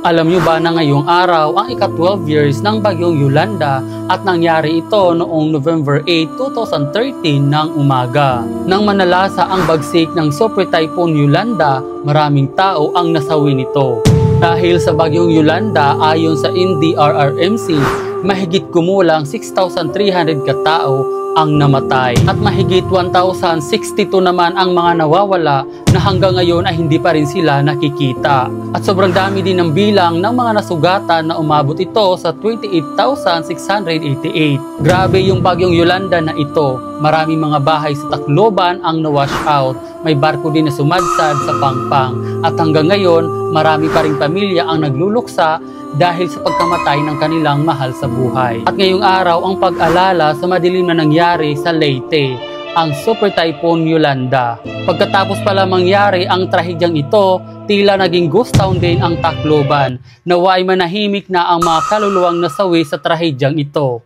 Alam nyo ba na ngayong araw ang ika-12 years ng bagyong Yolanda at nangyari ito noong November 8, 2013 ng umaga. Nang manalasa ang bagsik ng Super Typhoon Yolanda, maraming tao ang nasawi nito. Dahil sa bagyong Yolanda, ayon sa NDRRMC, mahigit kumulang 6,300 katao ang namatay at mahigit 1,062 naman ang mga nawawala na hanggang ngayon ay hindi pa rin sila nakikita. At sobrang dami din ng bilang ng mga nasugatan na umabot ito sa 28,688. Grabe yung bagyong Yolanda na ito. Maraming mga bahay sa Tacloban ang na-wash out. May barko din na sumadsad sa Pangpang. At hanggang ngayon, marami pa ring pamilya ang nagluluksa dahil sa pagkamatay ng kanilang mahal sa buhay. At ngayong araw ang pag-alala sa madilim na nangyari sa Leyte, ang Super Typhoon Yolanda. Pagkatapos pala mangyari ang trahedyang ito, tila naging ghost town din ang Tacloban. Naway manahimik na ang mga kaluluwang nasawi sa trahedyang ito.